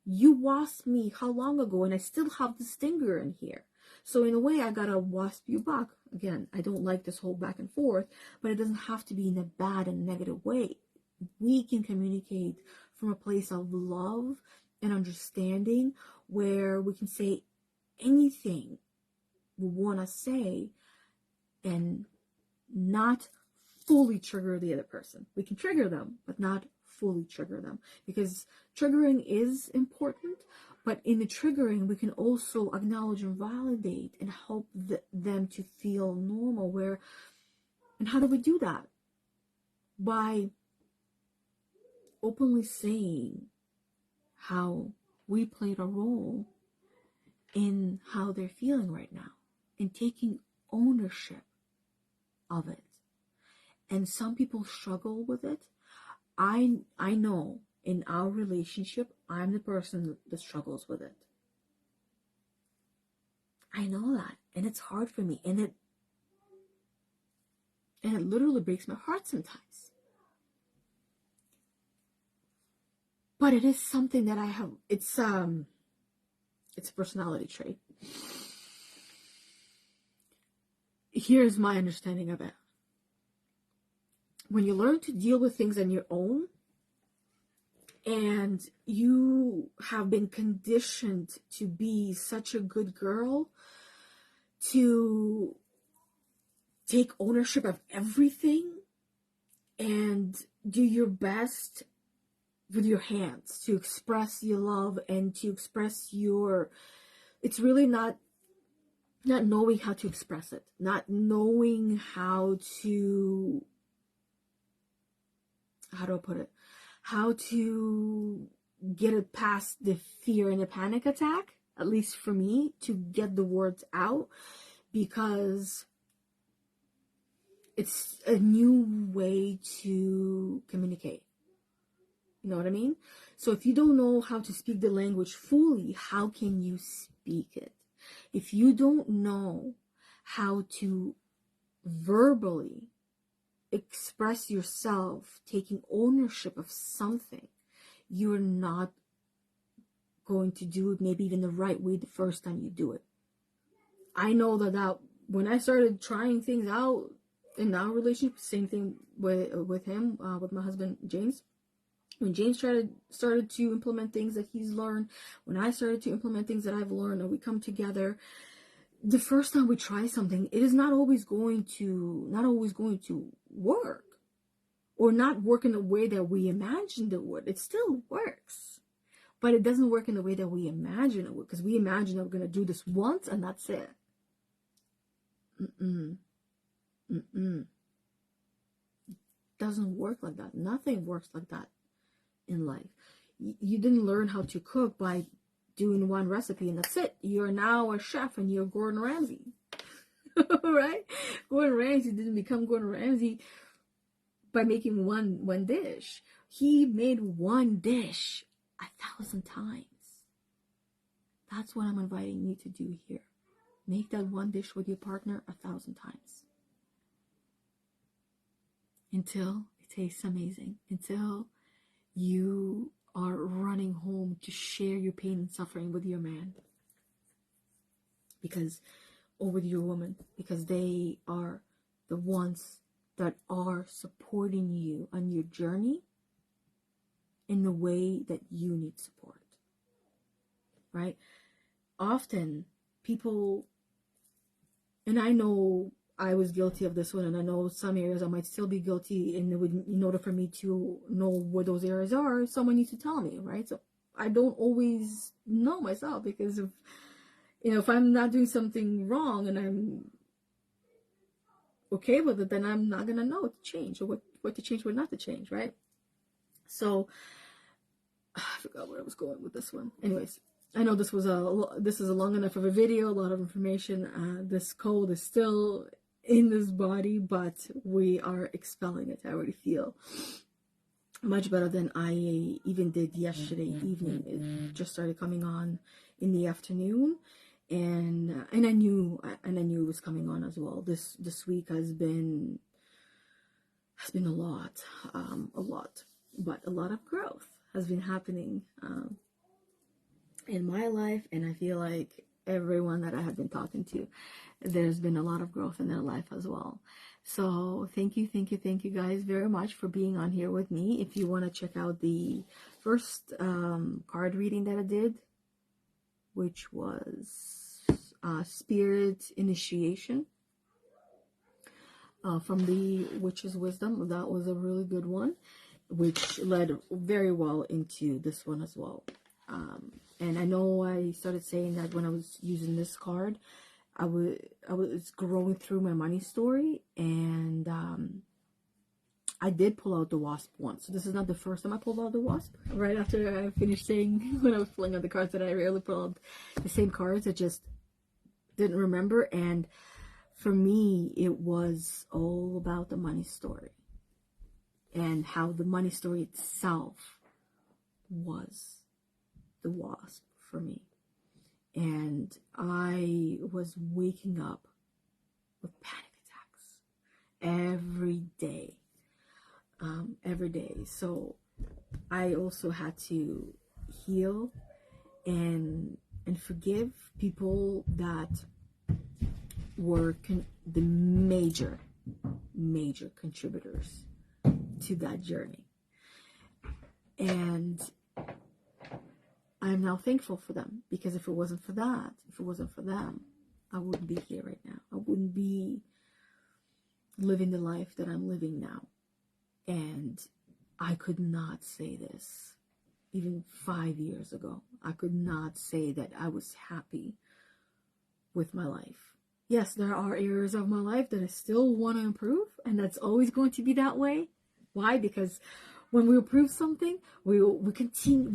you wasped me how long ago and I still have the stinger in here. So in a way, I gotta wasp you back. Again, I don't like this whole back and forth, but it doesn't have to be in a bad and negative way. We can communicate from a place of love and understanding where we can say anything we want to say and not fully trigger the other person. We can trigger them, but not fully trigger them, because triggering is important, but in the triggering we can also acknowledge and validate and help them to feel normal. And how do we do that? By openly saying how we played a role in how they're feeling right now and taking ownership of it. And some people struggle with it. I know in our relationship, I'm the person that struggles with it. I know that. And it's hard for me. And it literally breaks my heart sometimes. But it is something that I have, it's a personality trait. Here's my understanding of it. When you learn to deal with things on your own, and you have been conditioned to be such a good girl, to take ownership of everything, and do your best with your hands to express your love and to express it's really not knowing how to express it, not knowing how do I put it, how to get it past the fear and the panic attack, at least for me, to get the words out, because it's a new way to communicate. You know what I mean? So if you don't know how to speak the language fully, how can you speak it? If you don't know how to verbally express yourself, taking ownership of something, you're not going to do it maybe even the right way the first time you do it. I know that when I started trying things out in our relationship, same thing with him, with my husband, James, When James started to implement things that he's learned, when I started to implement things that I've learned, and we come together, the first time we try something, it is not always going to work, or not work in the way that we imagined it would. It still works, but it doesn't work in the way that we imagine it would, because we imagine that we're going to do this once and that's it. Doesn't work like that. Nothing works like that in life. You didn't learn how to cook by doing one recipe and that's it. You're now a chef and you're Gordon Ramsay. Right? Gordon Ramsay didn't become Gordon Ramsay by making one dish. He made one dish 1,000 times. That's what I'm inviting you to do here. Make that one dish with your partner 1,000 times. Until it tastes amazing. Until you are running home to share your pain and suffering with your man. Or with your woman. Because they are the ones that are supporting you on your journey in the way that you need support. Right? Often people, and I know I was guilty of this one, and I know some areas I might still be guilty, and in order for me to know what those areas are, someone needs to tell me, right? So I don't always know myself, because if I'm not doing something wrong and I'm okay with it, then I'm not gonna know what to change, or what to change, what not to change, right? So I forgot where I was going with this one. Anyways, I know this is a long enough of a video, a lot of information. This cold is still in this body, but we are expelling it. I already feel much better than I even did yesterday evening. It just started coming on in the afternoon, and I knew it was coming on as well. This week has been a lot, but a lot of growth has been happening in my life, and I feel like everyone that I have been talking to, there's been a lot of growth in their life as well. So thank you guys very much for being on here with me. If you want to check out the first card reading that I did, which was Spirit Initiation from the Witch's Wisdom, that was a really good one, which led very well into this one as well. And I know I started saying that when I was using this card, I was growing through my money story, and I did pull out the Wasp once. So this is not the first time I pulled out the Wasp. Right after I finished saying, when I was pulling out the cards, that I rarely pull out the same cards. I just didn't remember. And for me, it was all about the money story, and how the money story itself was the Wasp for me. And I was waking up with panic attacks every day. So I also had to heal and forgive people that were the major contributors to that journey. And I'm now thankful for them, because if it wasn't for them, I wouldn't be here right now. I wouldn't be living the life that I'm living now. And I could not say this even 5 years ago. I could not say that I was happy with my life. Yes, there are areas of my life that I still want to improve, and that's always going to be that way. Why? Because when we improve something, we continue.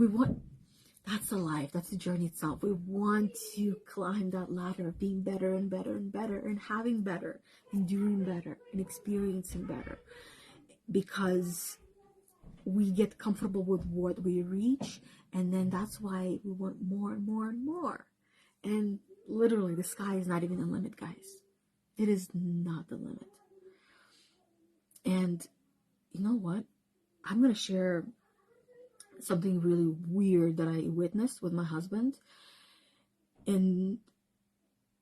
That's the life. That's the journey itself. We want to climb that ladder of being better and better and better, and having better, and doing better, and experiencing better. Because we get comfortable with what we reach, and then that's why we want more and more and more. And literally, the sky is not even the limit, guys. It is not the limit. And you know what? I'm going to share something really weird that I witnessed with my husband. And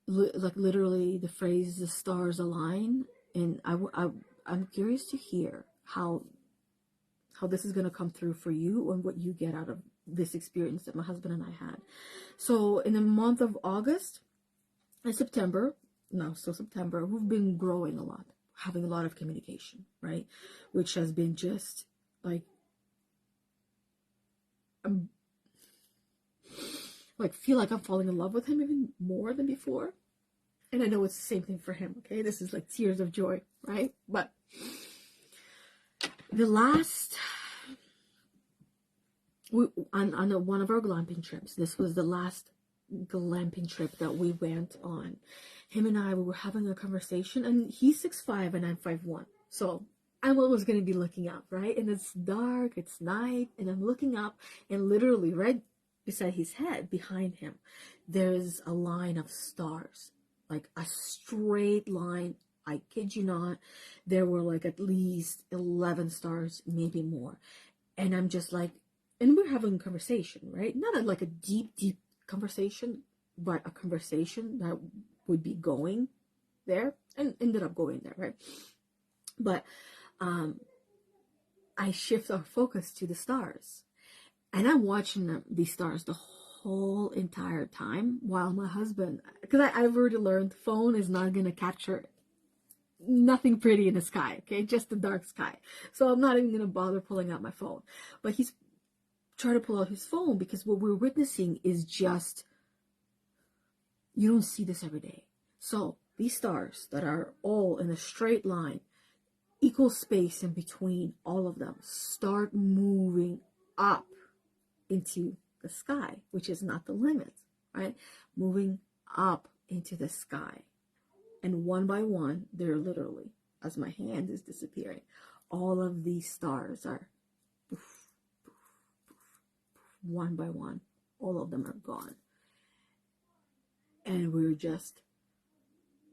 like literally the phrase, the stars align. And I'm curious to hear how how this is going to come through for you and what you get out of this experience that my husband and I had. So in the month of August and September, we've been growing a lot, having a lot of communication, right? Which has been just like, feel like I'm falling in love with him even more than before. And I know it's the same thing for him, okay? This is like tears of joy, right? But the last, on one of our glamping trips, this was the last glamping trip that we went on. Him and I, we were having a conversation, and he's 6'5" and I'm 5'1". So I'm always going to be looking up, right? And it's dark, it's night, and I'm looking up, and literally right beside his head, behind him, there's a line of stars. Like a straight line, I kid you not. There were like at least 11 stars, maybe more. And I'm just like, and we're having a conversation, right? Not like a deep conversation, but a conversation that would be going there and ended up going there, right? But I shift our focus to the stars. And I'm watching these stars the whole entire time while my husband, because I've already learned the phone is not going to capture nothing pretty in the sky, okay? Just the dark sky. So I'm not even going to bother pulling out my phone. But he's trying to pull out his phone because what we're witnessing is just, you don't see this every day. So these stars that are all in a straight line, equal space in between all of them, start moving up into the sky, which is not the limit, right? Moving up into the sky. And one by one, they're literally, as my hand is disappearing, all of these stars are poof, poof, poof, one by one. All of them are gone. And we're just,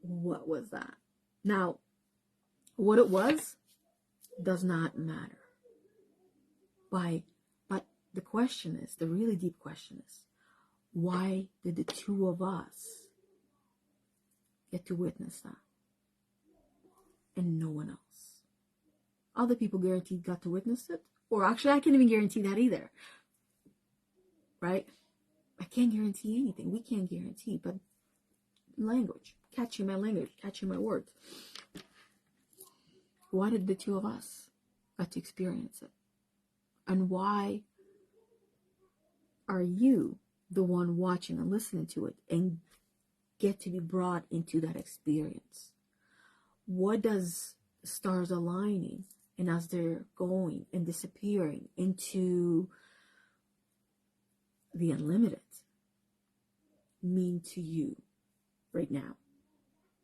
what was that? Now, what it was does not matter. But the question is, the really deep question is, why did the two of us get to witness that and no one else? Other people guaranteed got to witness it, or actually I can't even guarantee that either, right? I can't guarantee anything. We can't guarantee, but language, catching my language, catching my words. Why did the two of us get to experience it? And why are you the one watching and listening to it and get to be brought into that experience? What does stars aligning and as they're going and disappearing into the unlimited mean to you right now?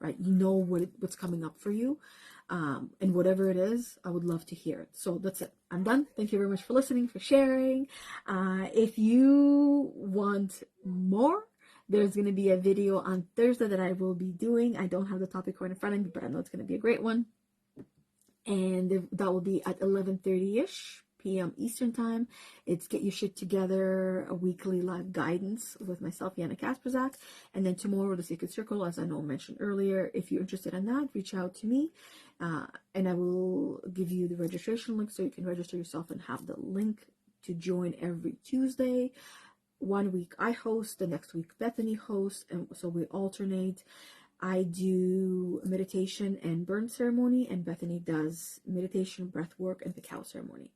Right? You know what's coming up for you. And whatever it is, I would love to hear it. So that's it. I'm done. Thank you very much for listening, for sharing. If you want more, there's going to be a video on Thursday that I will be doing. I don't have the topic right in front of me, but I know it's going to be a great one. And that will be at 11:30-ish p.m. Eastern Time. It's Get Your Shit Together, a weekly live guidance with myself, Yana Kasperczak. And then tomorrow, the Secret Circle, as I know mentioned earlier. If you're interested in that, reach out to me. And I will give you the registration link so you can register yourself and have the link to join every Tuesday. 1 week I host, the next week Bethany hosts, and so we alternate. I do meditation and burn ceremony, and Bethany does meditation, breath work, and cacao ceremony.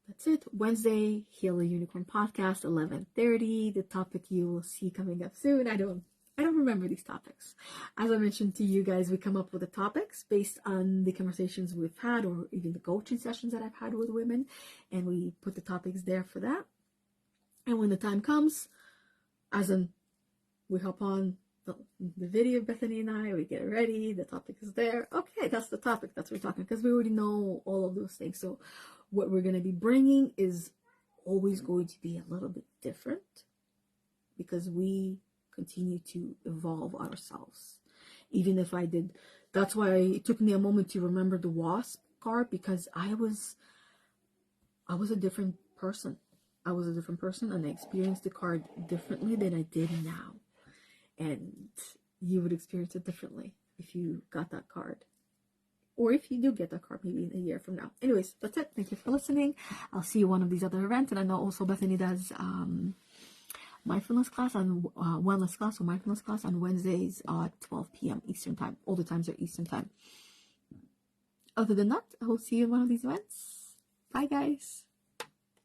That's it. Wednesday, Heal the Unicorn podcast, 11:30. The topic you will see coming up soon. I don't remember these topics. As I mentioned to you guys, we come up with the topics based on the conversations we've had, or even the coaching sessions that I've had with women, and we put the topics there for that. And when the time comes, as in we hop on the video, Bethany and I, we get ready, the topic is there. Okay, that's the topic, that's what we're talking, because we already know all of those things. So what we're going to be bringing is always going to be a little bit different, because we continue to evolve ourselves. Even if I did, that's why it took me a moment to remember the Wasp card, because I was a different person. I was a different person, and I experienced the card differently than I did now. And you would experience it differently if you got that card. or if you do get a card, maybe in a year from now. Anyways, that's it. Thank you for listening. I'll see you one of these other events. And I know also Bethany does mindfulness class and wellness class, or mindfulness class on Wednesdays at 12 p.m. Eastern time. All the times are Eastern time. Other than that, I will see you in one of these events. Bye, guys.